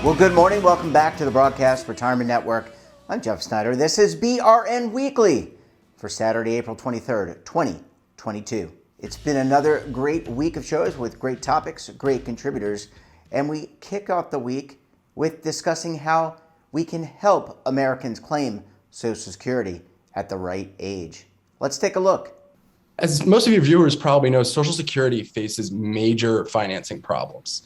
Well, good morning. Welcome back to the Broadcast Retirement Network. I'm Jeff Snyder. This is BRN Weekly for Saturday, April 23rd, 2022. It's been another great week of shows with great topics, great contributors, and we kick off the week with discussing how we can help Americans claim Social Security at the right age. Let's take a look. As most of your viewers probably know, Social Security faces major financing problems.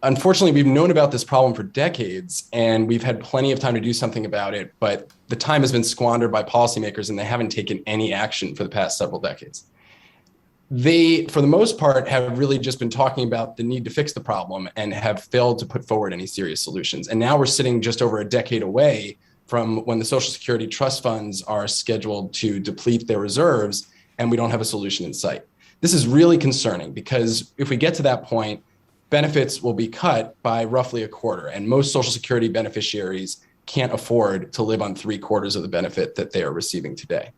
Unfortunately, we've known about this problem for decades, and we've had plenty of time to do something about it, but the time has been squandered by policymakers, and they haven't taken any action for the past several decades. They, for the most part, have really just been talking about the need to fix the problem and have failed to put forward any serious solutions. And now we're sitting just over a decade away from when the Social Security trust funds are scheduled to deplete their reserves, and we don't have a solution in sight. This is really concerning because if we get to that point, benefits will be cut by roughly a quarter, and most Social Security beneficiaries can't afford to live on 3/4 of the benefit that they are receiving today.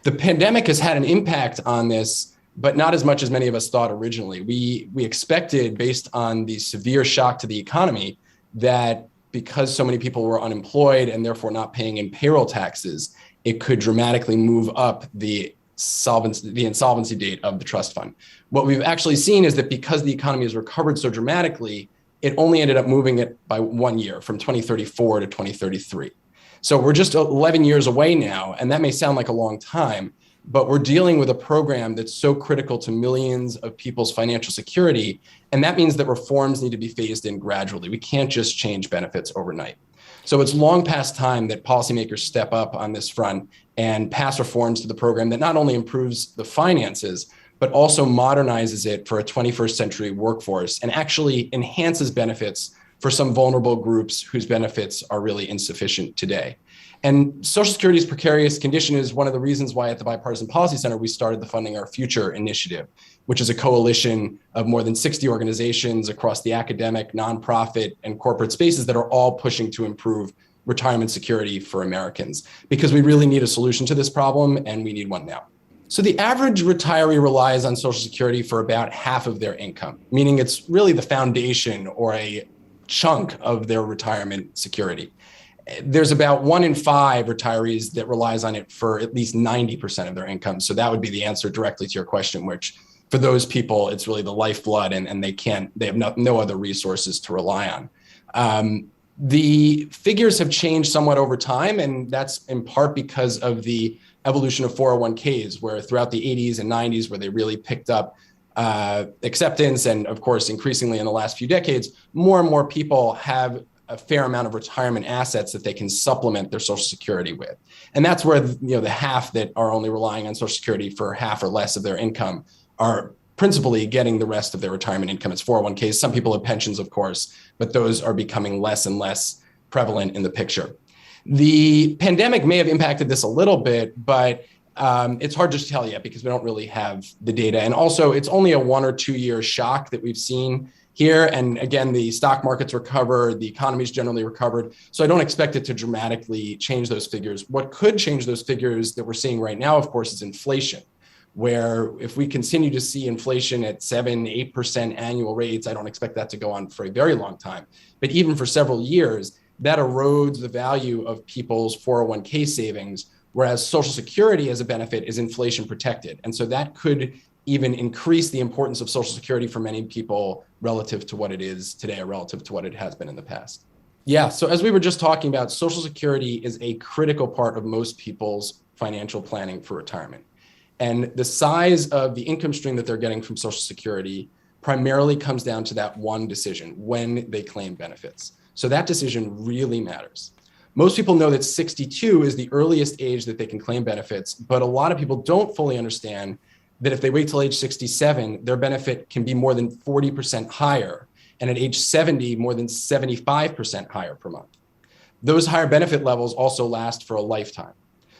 The pandemic has had an impact on this, but not as much as many of us thought originally. We expected, based on the severe shock to the economy, that because so many people were unemployed and therefore not paying in payroll taxes, it could dramatically move up the insolvency date of the trust fund. What we've actually seen is that because the economy has recovered so dramatically, it only ended up moving it by 1 year, from 2034 to 2033. So we're just 11 years away now, and that may sound like a long time, but we're dealing with a program that's so critical to millions of people's financial security, and that means that reforms need to be phased in gradually. We can't just change benefits overnight. So it's long past time that policymakers step up on this front and pass reforms to the program that not only improves the finances, but also modernizes it for a 21st century workforce and actually enhances benefits for some vulnerable groups whose benefits are really insufficient today. And Social Security's precarious condition is one of the reasons why at the Bipartisan Policy Center, we started the Funding Our Future initiative, which is a coalition of more than 60 organizations across the academic, nonprofit, and corporate spaces that are all pushing to improve retirement security for Americans, because we really need a solution to this problem, and we need one now. So the average retiree relies on Social Security for about half of their income, meaning it's really the foundation or a chunk of their retirement security. There's about 1 in 5 retirees that relies on it for at least 90% of their income. So that would be the answer directly to your question, which for those people, it's really the lifeblood, and they have no other resources to rely on. The figures have changed somewhat over time, and that's in part because of the evolution of 401ks, where throughout the 80s and 90s, where they really picked up acceptance, and of course, increasingly in the last few decades, more and more people have a fair amount of retirement assets that they can supplement their Social Security with. And that's where the half that are only relying on Social Security for half or less of their income are principally getting the rest of their retirement income. It's 401ks. Some people have pensions, of course, but those are becoming less and less prevalent in the picture. The pandemic may have impacted this a little bit, but it's hard to tell yet because we don't really have the data. And also, it's only a 1 or 2 year shock that we've seen here. And again, the stock market's recovered, the economy's generally recovered. So I don't expect it to dramatically change those figures. What could change those figures that we're seeing right now, of course, is inflation, where if we continue to see inflation at 7-8% annual rates, I don't expect that to go on for a very long time, but even for several years, that erodes the value of people's 401k savings, whereas Social Security as a benefit is inflation protected. And so that could even increase the importance of Social Security for many people relative to what it is today or relative to what it has been in the past. Yeah, so as we were just talking about, Social Security is a critical part of most people's financial planning for retirement. And the size of the income stream that they're getting from Social Security primarily comes down to that one decision, when they claim benefits. So that decision really matters. Most people know that 62 is the earliest age that they can claim benefits, but a lot of people don't fully understand that if they wait till age 67, their benefit can be more than 40% higher, and at age 70, more than 75% higher per month. Those higher benefit levels also last for a lifetime.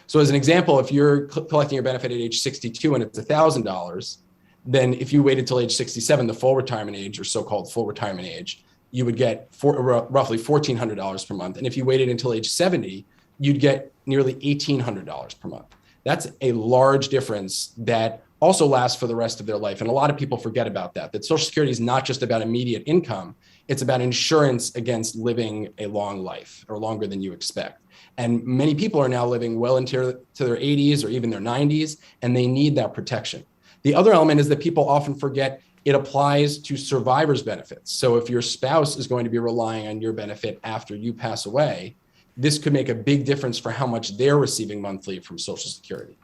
So as an example, if you're collecting your benefit at age 62 and it's $1,000, then if you waited till age 67, the full retirement age, or so-called full retirement age, you would get roughly $1,400 per month. And if you waited until age 70, you'd get nearly $1,800 per month. That's a large difference that also lasts for the rest of their life. And a lot of people forget about that Social Security is not just about immediate income. It's about insurance against living a long life or longer than you expect. And many people are now living well into their 80s or even their 90s, and they need that protection. The other element is that people often forget it applies to survivors' benefits. So if your spouse is going to be relying on your benefit after you pass away, this could make a big difference for how much they're receiving monthly from Social Security.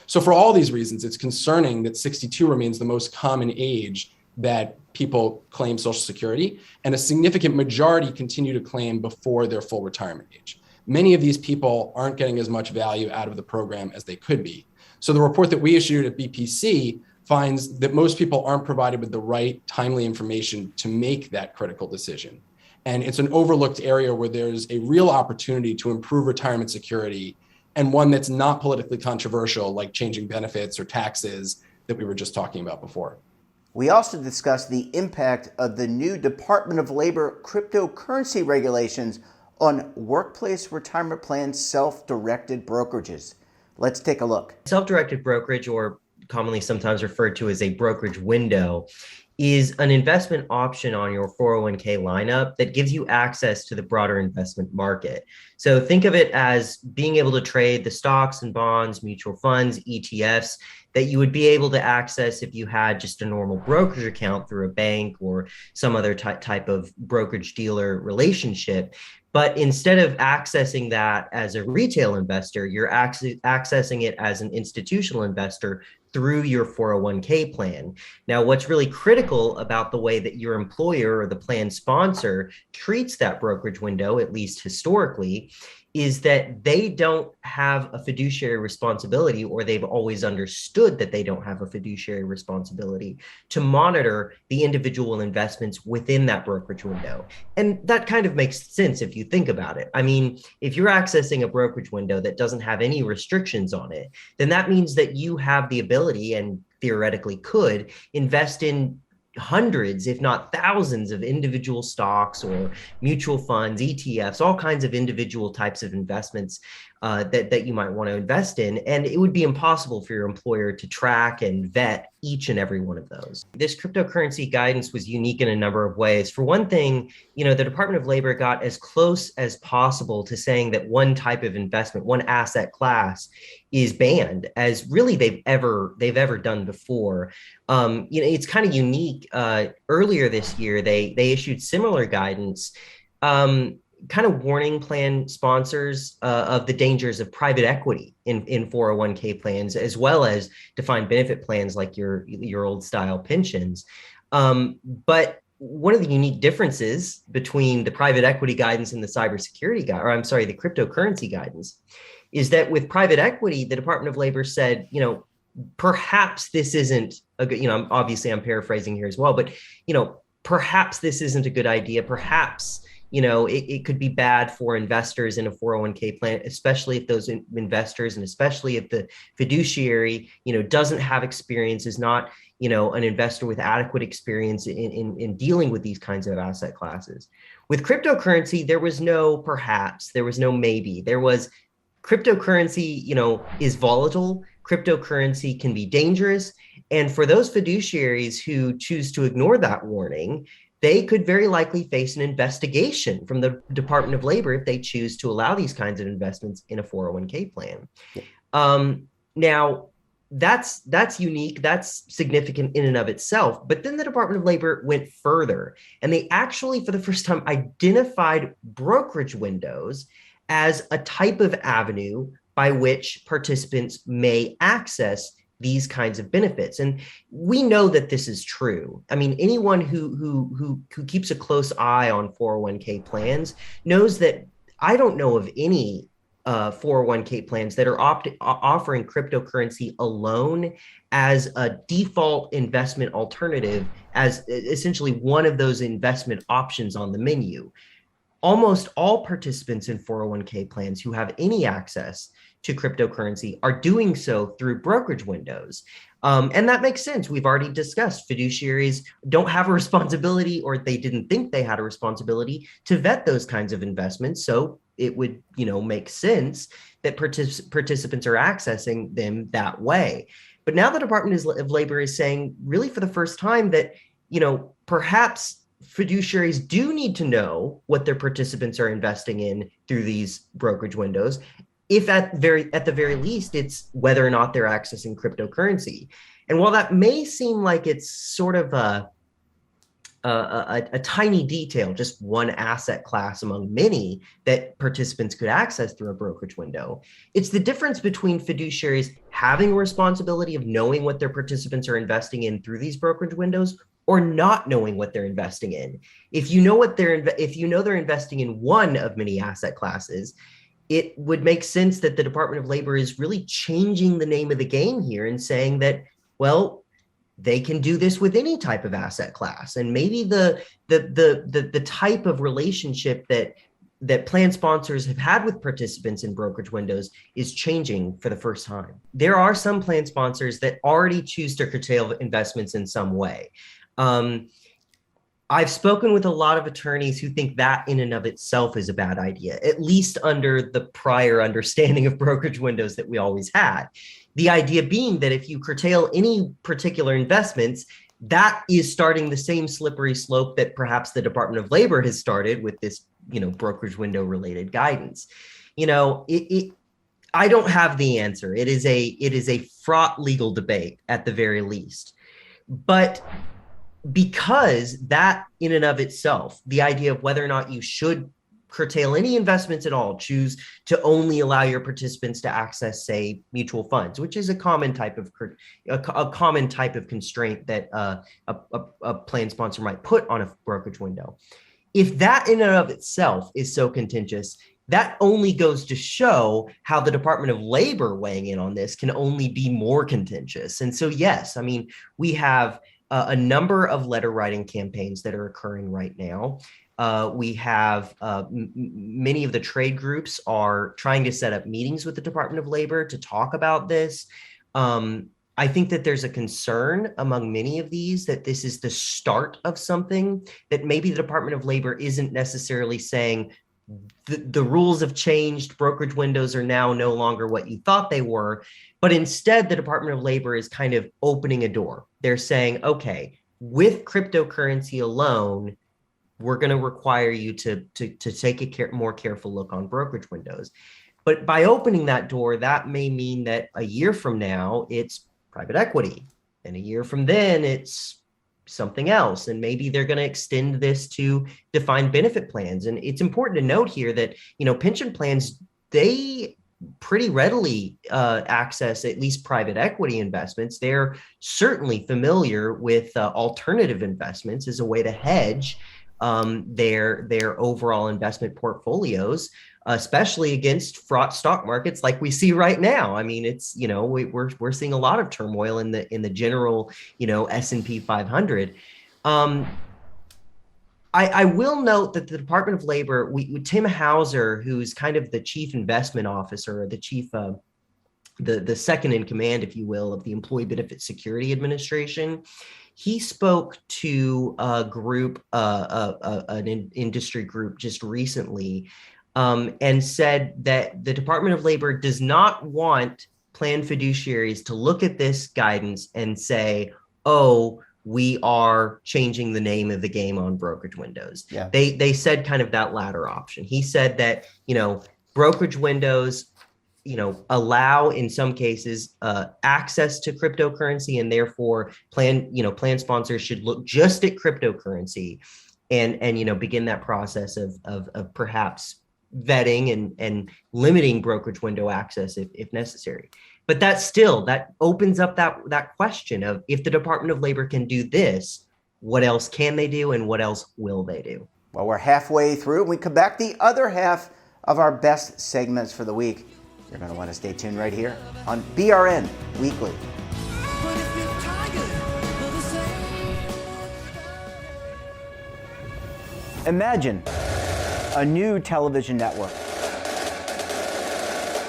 So for all these reasons, it's concerning that 62 remains the most common age that people claim Social Security, and a significant majority continue to claim before their full retirement age. Many of these people aren't getting as much value out of the program as they could be. So the report that we issued at BPC finds that most people aren't provided with the right timely information to make that critical decision. And it's an overlooked area where there's a real opportunity to improve retirement security, and one that's not politically controversial, like changing benefits or taxes that we were just talking about before. We also discussed the impact of the new Department of Labor cryptocurrency regulations on workplace retirement plan self-directed brokerages. Let's take a look. Self-directed brokerage, or commonly sometimes referred to as a brokerage window, is an investment option on your 401k lineup that gives you access to the broader investment market. So think of it as being able to trade the stocks and bonds, mutual funds, ETFs that you would be able to access if you had just a normal brokerage account through a bank or some other type of brokerage dealer relationship. But instead of accessing that as a retail investor, you're accessing it as an institutional investor through your 401k plan. Now, what's really critical about the way that your employer or the plan sponsor treats that brokerage window, at least historically, is that they don't have a fiduciary responsibility, or they've always understood that they don't have a fiduciary responsibility to monitor the individual investments within that brokerage window. And that kind of makes sense if you think about it. I mean, if you're accessing a brokerage window that doesn't have any restrictions on it, then that means that you have the ability, and theoretically could, invest in hundreds, if not thousands, of individual stocks or mutual funds, ETFs, all kinds of individual types of investments that you might want to invest in. And it would be impossible for your employer to track and vet each and every one of those. This cryptocurrency guidance was unique in a number of ways. For one thing, the Department of Labor got as close as possible to saying that one type of investment, one asset class, is banned as really they've ever done before. It's kind of unique. Earlier this year, they issued similar guidance, kind of warning plan sponsors of the dangers of private equity in 401k plans, as well as defined benefit plans like your old style pensions. But one of the unique differences between the private equity guidance and the cybersecurity the cryptocurrency guidance, is that with private equity, the Department of Labor said, perhaps this isn't a good, obviously I'm paraphrasing here as well, but, perhaps this isn't a good idea. Perhaps, it could be bad for investors in a 401k plan, especially if those investors, and especially if the fiduciary, doesn't have experience, is not, an investor with adequate experience in dealing with these kinds of asset classes. With cryptocurrency, there was no perhaps, there was no maybe, there was cryptocurrency, is volatile. Cryptocurrency can be dangerous. And for those fiduciaries who choose to ignore that warning, they could very likely face an investigation from the Department of Labor if they choose to allow these kinds of investments in a 401k plan. Yeah. Now, that's unique. That's significant in and of itself. But then the Department of Labor went further, and they actually, for the first time, identified brokerage windows as a type of avenue by which participants may access these kinds of benefits. And we know that this is true. I mean, anyone who keeps a close eye on 401k plans knows that I don't know of any 401k plans that are offering cryptocurrency alone as a default investment alternative, as essentially one of those investment options on the menu. Almost all participants in 401k plans who have any access to cryptocurrency are doing so through brokerage windows. And that makes sense. We've already discussed fiduciaries don't have a responsibility, or they didn't think they had a responsibility to vet those kinds of investments. So it would, make sense that participants are accessing them that way. But now the Department of Labor is saying, really for the first time, that, perhaps fiduciaries do need to know what their participants are investing in through these brokerage windows, if at the very least it's whether or not they're accessing cryptocurrency. And while that may seem like it's sort of a tiny detail, just one asset class among many that participants could access through a brokerage window, it's the difference between fiduciaries having a responsibility of knowing what their participants are investing in through these brokerage windows, or not knowing what they're investing in. If you know they're investing in one of many asset classes, it would make sense that the Department of Labor is really changing the name of the game here and saying that, well, they can do this with any type of asset class. And maybe the type of relationship that plan sponsors have had with participants in brokerage windows is changing for the first time. There are some plan sponsors that already choose to curtail investments in some way. I've spoken with a lot of attorneys who think that in and of itself is a bad idea, at least under the prior understanding of brokerage windows that we always had. The idea being that if you curtail any particular investments, that is starting the same slippery slope that perhaps the Department of Labor has started with this, brokerage window related guidance. I don't have the answer. It is a fraught legal debate at the very least. But because that in and of itself, the idea of whether or not you should curtail any investments at all, choose to only allow your participants to access, say, mutual funds, which is a common type of constraint that a plan sponsor might put on a brokerage window. If that in and of itself is so contentious, that only goes to show how the Department of Labor weighing in on this can only be more contentious. And so, yes, we have a number of letter writing campaigns that are occurring right now. We have many of the trade groups are trying to set up meetings with the Department of Labor to talk about this. I think that there's a concern among many of these that this is the start of something that maybe the Department of Labor isn't necessarily saying the rules have changed, brokerage windows are now no longer what you thought they were, but instead the Department of Labor is kind of opening a door. They're saying, okay, with cryptocurrency alone, we're going to require you to take a more careful look on brokerage windows. But by opening that door, that may mean that a year from now, it's private equity. And a year from then, it's something else. And maybe they're going to extend this to defined benefit plans. And it's important to note here that, pension plans, they pretty readily access at least private equity investments. They're certainly familiar with alternative investments as a way to hedge their overall investment portfolios, especially against fraught stock markets like we see right now. It's we're seeing a lot of turmoil in the general S&P 500. I will note that the Department of Labor, Tim Hauser, who's kind of the chief investment officer, or the chief the second in command, if you will, of the Employee Benefit Security Administration. He spoke to a group, an industry group just recently, and said that the Department of Labor does not want plan fiduciaries to look at this guidance and say, oh, we are changing the name of the game on brokerage windows. Yeah. They said kind of that latter option. He said that, brokerage windows, allow in some cases access to cryptocurrency, and therefore plan sponsors should look just at cryptocurrency and begin that process of perhaps vetting and limiting brokerage window access if necessary. But that opens up that question of, if the Department of Labor can do this, what else can they do and what else will they do? Well, we're halfway through. We come back the other half of our best segments for the week. You're going to want to stay tuned right here on BRN Weekly. Imagine a new television network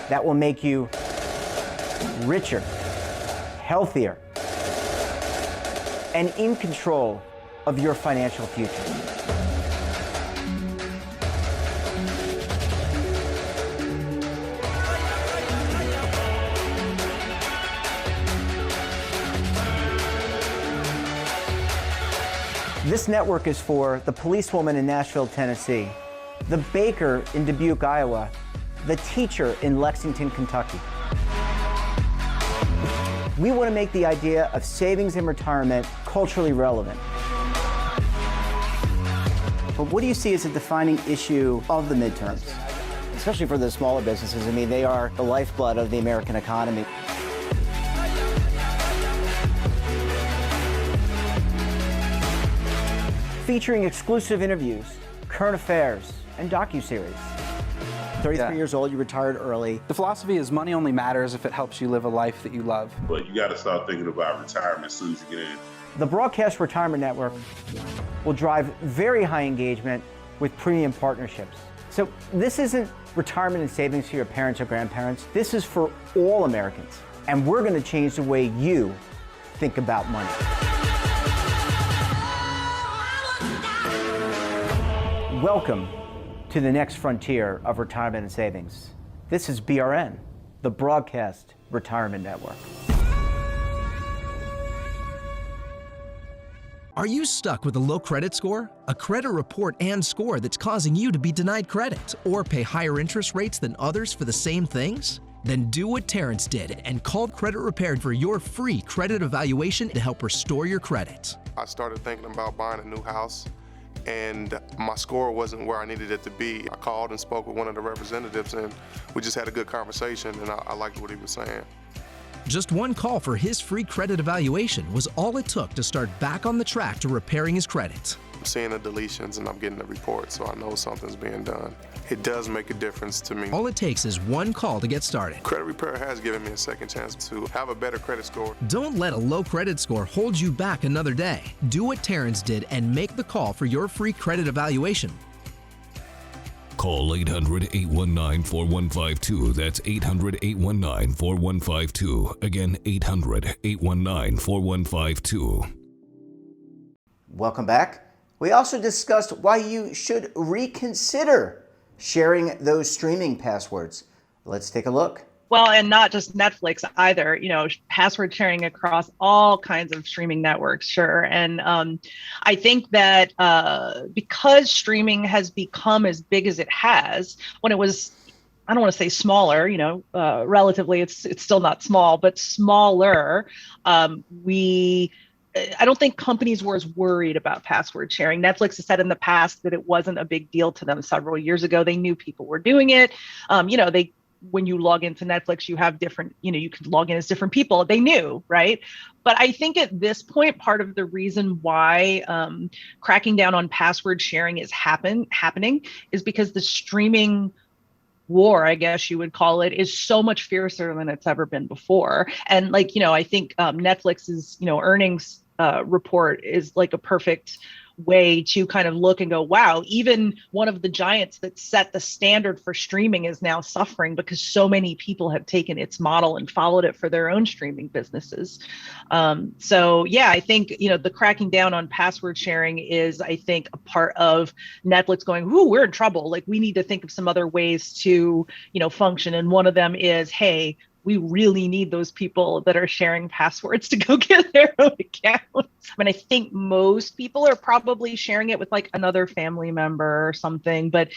that will make you richer, healthier, and in control of your financial future. This network is for the policewoman in Nashville, Tennessee, the baker in Dubuque, Iowa, the teacher in Lexington, Kentucky. We want to make the idea of savings and retirement culturally relevant. But what do you see as a defining issue of the midterms? Especially for the smaller businesses. I mean, they are the lifeblood of the American economy. Featuring exclusive interviews, current affairs, and docuseries. 33 years old, you retired early. The philosophy is money only matters if it helps you live a life that you love. But you got to start thinking about retirement as soon as you get in. The Broadcast Retirement Network will drive very high engagement with premium partnerships. So this isn't retirement and savings for your parents or grandparents. This is for all Americans. And we're going to change the way you think about money. Welcome to the next frontier of retirement and savings. This is BRN, the Broadcast Retirement Network. Are you stuck with a low credit score? A credit report and score that's causing you to be denied credit or pay higher interest rates than others for the same things? Then do what Terrence did and call Credit Repaired for your free credit evaluation to help restore your credit. I started thinking about buying a new house, and my score wasn't where I needed it to be. I called and spoke with one of the representatives, and we just had a good conversation, and I liked what he was saying. Just one call for his free credit evaluation was all it took to start back on the track to repairing his credit. I'm seeing the deletions and I'm getting the report, so I know something's being done. It does make a difference to me. All it takes is one call to get started. Credit Repair has given me a second chance to have a better credit score. Don't let a low credit score hold you back another day. Do what Terrence did and make the call for your free credit evaluation. Call 800-819-4152. That's 800-819-4152. Again, 800-819-4152. Welcome back. We also discussed why you should reconsider sharing those streaming passwords. Let's take a look. Well, and not just Netflix either, password sharing across all kinds of streaming networks, sure. And I think that because streaming has become as big as it has, when it was, I don't want to say smaller, relatively, it's still not small, but smaller, I don't think companies were as worried about password sharing. Netflix has said in the past that it wasn't a big deal to them several years ago. They knew people were doing it. When you log into Netflix, you have different, you can log in as different people. They knew, right? But I think at this point, part of the reason why cracking down on password sharing is happening is because the streaming war, I guess you would call it, is so much fiercer than it's ever been before. And I think Netflix's, earnings report is like a perfect way to kind of look and go, wow, even one of the giants that set the standard for streaming is now suffering because so many people have taken its model and followed it for their own streaming businesses. So yeah, I think, the cracking down on password sharing is, I think, a part of Netflix going, ooh, we're in trouble. Like, we need to think of some other ways to, function. And one of them is, hey, we really need those people that are sharing passwords to go get their own accounts. I mean, I think most people are probably sharing it with like another family member or something, but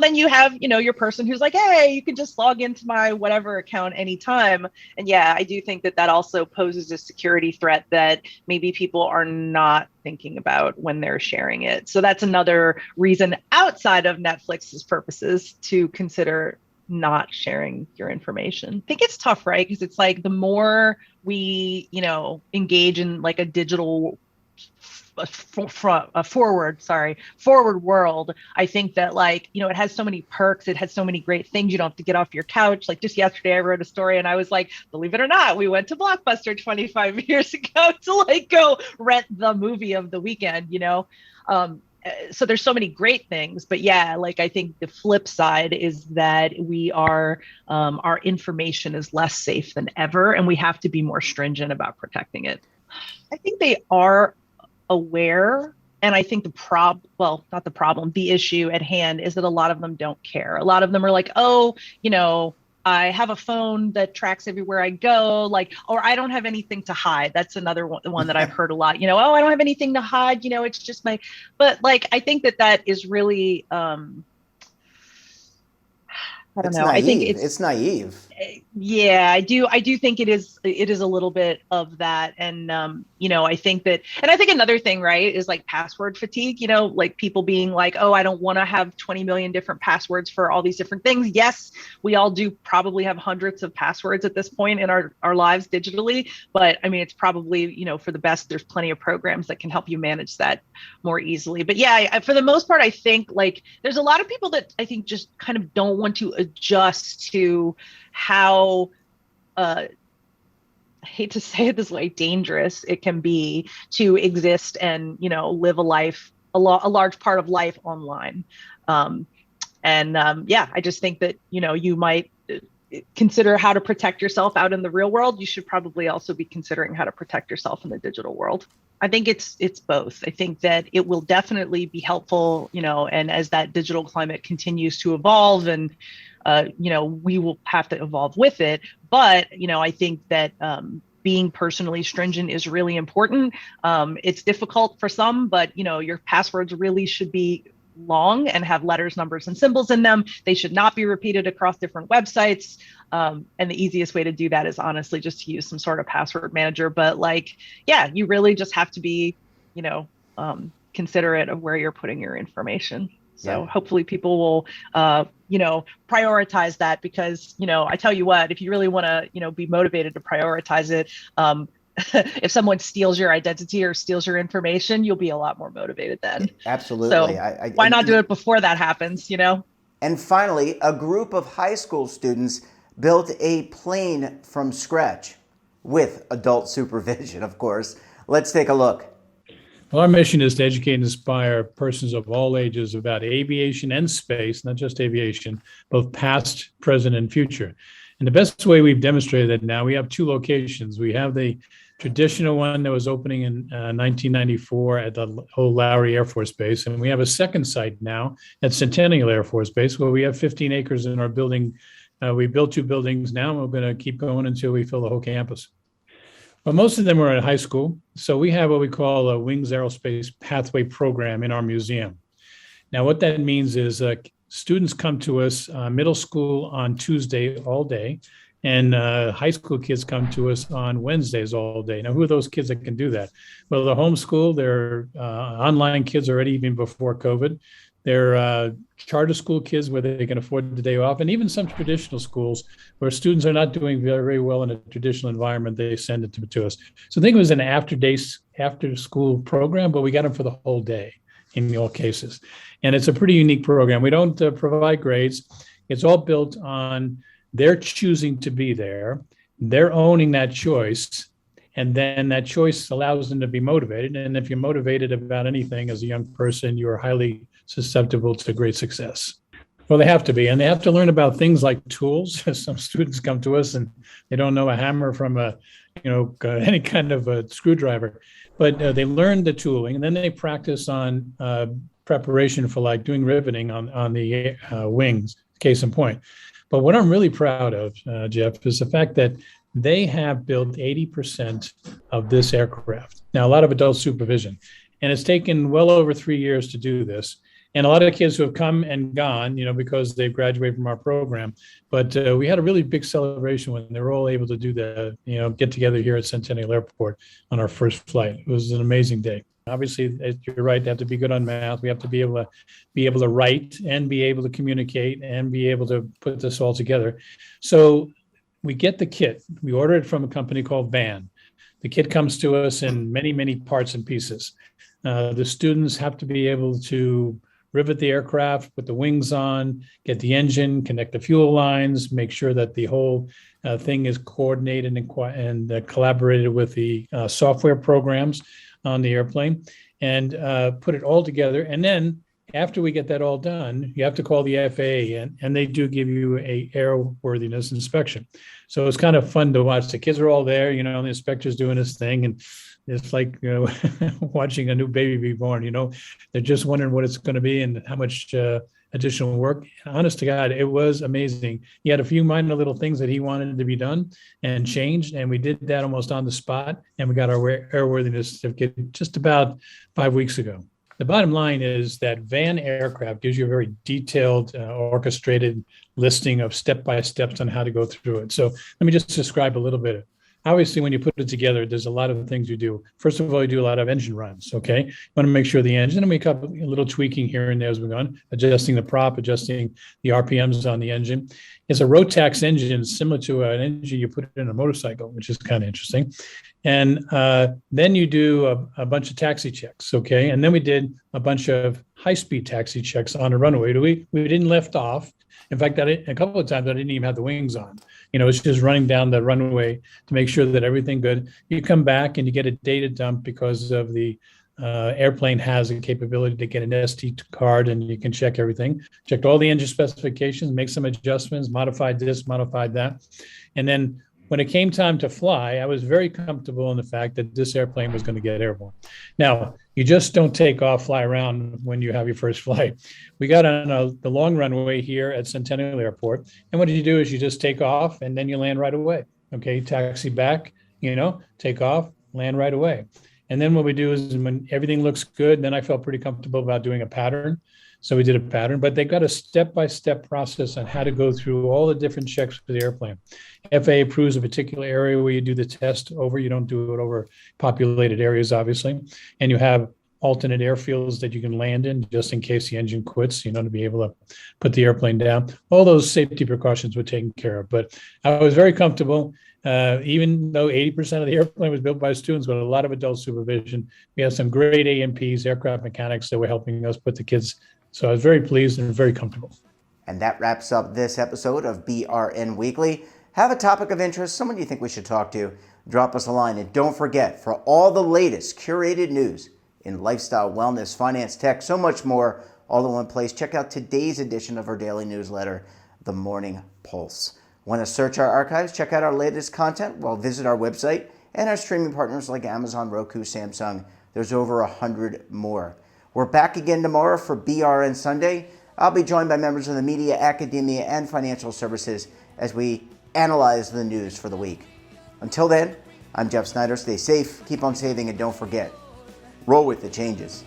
then you have, your person who's like, hey, you can just log into my whatever account anytime. And yeah, I do think that also poses a security threat that maybe people are not thinking about when they're sharing it. So that's another reason outside of Netflix's purposes to consider not sharing your information. I think it's tough, right? Because it's like the more we, engage in like a digital forward world, I think that it has so many perks. It has so many great things. You don't have to get off your couch. Like just yesterday, I wrote a story and I was like, believe it or not, we went to Blockbuster 25 years ago to go rent the movie of the weekend, so there's so many great things, but yeah, I think the flip side is that our information is less safe than ever, and we have to be more stringent about protecting it. I think they are aware, and I think the issue at hand is that a lot of them don't care. A lot of them are like, oh, I have a phone that tracks everywhere I go, like, or I don't have anything to hide. That's another one, the one that I've heard a lot, oh, I don't have anything to hide, it's just but like, I think that is really, I don't know. Naive. I think it's naive. Yeah, I do think it is a little bit of that. And I think that, and I think another thing, right, is like password fatigue, like people being like, oh, I don't want to have 20 million different passwords for all these different things. Yes, we all do probably have hundreds of passwords at this point in our lives digitally, but I mean, it's probably, for the best. There's plenty of programs that can help you manage that more easily. But yeah, for the most part, I think like there's a lot of people that I think just kind of don't want to adjust to how I hate to say it this way, dangerous it can be to exist and live a life, a large part of life online. I just think that you might consider how to protect yourself out in the real world. You should probably also be considering how to protect yourself in the digital world. I think it's both. I think that it will definitely be helpful, and as that digital climate continues to evolve, and we will have to evolve with it. But I think that being personally stringent is really important. It's difficult for some, but your passwords really should be long and have letters, numbers, and symbols in them. They should not be repeated across different websites. And the easiest way to do that is honestly just to use some sort of password manager. But you really just have to be, considerate of where you're putting your information. So hopefully people will, prioritize that, because, I tell you what, if you really want to, be motivated to prioritize it, if someone steals your identity or steals your information, you'll be a lot more motivated then. Absolutely. So why not do it before that happens, And finally, a group of high school students built a plane from scratch with adult supervision, of course. Let's take a look. Well, our mission is to educate and inspire persons of all ages about aviation and space, not just aviation, both past, present, and future. And the best way we've demonstrated that now, we have two locations. We have the traditional one that was opening in 1994 at the old Lowry Air Force Base. And we have a second site now at Centennial Air Force Base, where we have 15 acres in our building. We built two buildings now, and we're going to keep going until we fill the whole campus. But most of them are at high school. So we have what we call a Wings Aerospace Pathway Program in our museum. Now, what that means is students come to us middle school on Tuesday all day, and high school kids come to us on Wednesdays all day. Now, who are those kids that can do that? Well, they're homeschooled. They're online kids already, even before COVID. They're charter school kids where they can afford the day off, and even some traditional schools where students are not doing very, very well in a traditional environment, they send it to us. So I think it was an after school program, but we got them for the whole day in all cases. And it's a pretty unique program. We don't provide grades. It's all built on their choosing to be there, they're owning that choice, and then that choice allows them to be motivated. And if you're motivated about anything as a young person, you're highly susceptible to great success. Well, they have to be, and they have to learn about things like tools. Some students come to us and they don't know a hammer from any kind of a screwdriver, but they learn the tooling, and then they practice on preparation for like doing riveting on the wings, case in point. But what I'm really proud of, Jeff, is the fact that they have built 80% of this aircraft. Now, a lot of adult supervision, and it's taken well over 3 years to do this. And a lot of the kids who have come and gone, because they've graduated from our program. But we had a really big celebration when they were all able to do the, get together here at Centennial Airport on our first flight. It was an amazing day. Obviously, you're right, they have to be good on math. We have to be able to write and be able to communicate and be able to put this all together. So we get the kit. We order it from a company called BAN. The kit comes to us in many, many parts and pieces. The students have to be able to rivet the aircraft, put the wings on, get the engine, connect the fuel lines, make sure that the whole thing is coordinated and collaborated with the software programs on the airplane, and put it all together. And then after we get that all done, you have to call the FAA, and they do give you a airworthiness inspection. So it's kind of fun to watch. The kids are all there, the inspector's doing his thing, and it's like watching a new baby be born. They're just wondering what it's going to be and how much additional work. Honest to God, it was amazing. He had a few minor little things that he wanted to be done and changed, and we did that almost on the spot, and we got our airworthiness certificate just about 5 weeks ago. The bottom line is that Van Aircraft gives you a very detailed, orchestrated listing of step-by-steps on how to go through it. So let me just describe a little bit. Obviously, when you put it together, there's a lot of things you do. First of all, you do a lot of engine runs, okay? You want to make sure the engine, and we got a little tweaking here and there as we go on, adjusting the prop, adjusting the RPMs on the engine. It's a Rotax engine, similar to an engine you put in a motorcycle, which is kind of interesting. And then you do a bunch of taxi checks, okay? And then we did a bunch of high-speed taxi checks on the runway. We didn't lift off. In fact, a couple of times I didn't even have the wings on. It's just running down the runway to make sure that everything good. You come back and you get a data dump because of the airplane has a capability to get an SD card and you can check everything. Checked all the engine specifications, make some adjustments, modified this, modified that. And then when it came time to fly, I was very comfortable in the fact that this airplane was going to get airborne. Now, you just don't take off, fly around when you have your first flight. We got on the long runway here at Centennial Airport. And what you do is you just take off and then you land right away. Okay, taxi back, take off, land right away. And then what we do is when everything looks good, then I felt pretty comfortable about doing a pattern. So we did a pattern, but they got a step-by-step process on how to go through all the different checks for the airplane. FAA approves a particular area where you do the test over. You don't do it over populated areas, obviously. And you have alternate airfields that you can land in just in case the engine quits, to be able to put the airplane down. All those safety precautions were taken care of. But I was very comfortable, even though 80% of the airplane was built by students with a lot of adult supervision. We had some great AMPs, aircraft mechanics, that were helping us put the kids. So I was very pleased and very comfortable. And that wraps up this episode of BRN Weekly. Have a topic of interest, someone you think we should talk to, drop us a line. And don't forget, for all the latest curated news in lifestyle, wellness, finance, tech, so much more, all in one place, check out today's edition of our daily newsletter, The Morning Pulse. Want to search our archives, check out our latest content? Well, visit our website and our streaming partners like Amazon, Roku, Samsung. There's over 100 more. We're back again tomorrow for BRN Sunday. I'll be joined by members of the media, academia, and financial services as we analyze the news for the week. Until then, I'm Jeff Snyder. Stay safe, keep on saving, and don't forget, roll with the changes.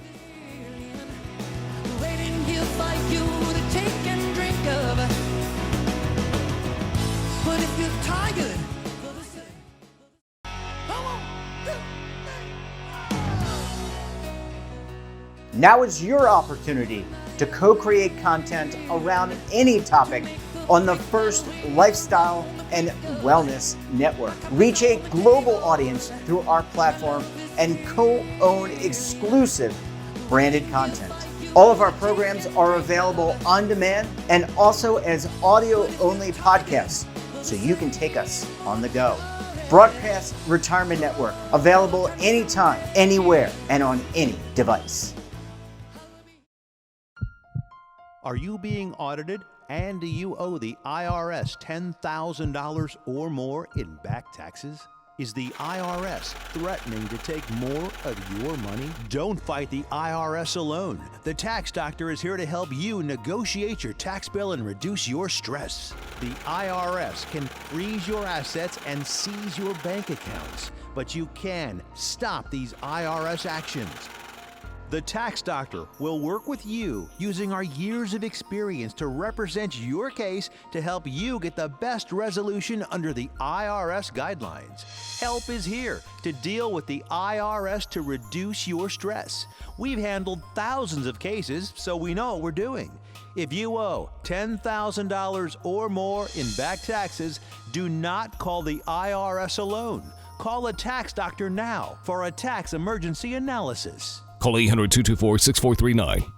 Now is your opportunity to co-create content around any topic on the first lifestyle and wellness network. Reach a global audience through our platform and co-own exclusive branded content. All of our programs are available on demand and also as audio-only podcasts, so you can take us on the go. Broadcast Retirement Network, available anytime, anywhere, and on any device. Are you being audited and do you owe the IRS $10,000 or more in back taxes? Is the IRS threatening to take more of your money? Don't fight the IRS alone. The Tax Doctor is here to help you negotiate your tax bill and reduce your stress. The IRS can freeze your assets and seize your bank accounts, but you can stop these IRS actions. The Tax Doctor will work with you using our years of experience to represent your case to help you get the best resolution under the IRS guidelines. Help is here to deal with the IRS to reduce your stress. We've handled thousands of cases, so we know what we're doing. If you owe $10,000 or more in back taxes, do not call the IRS alone. Call a Tax Doctor now for a tax emergency analysis. Call 800-224-6439.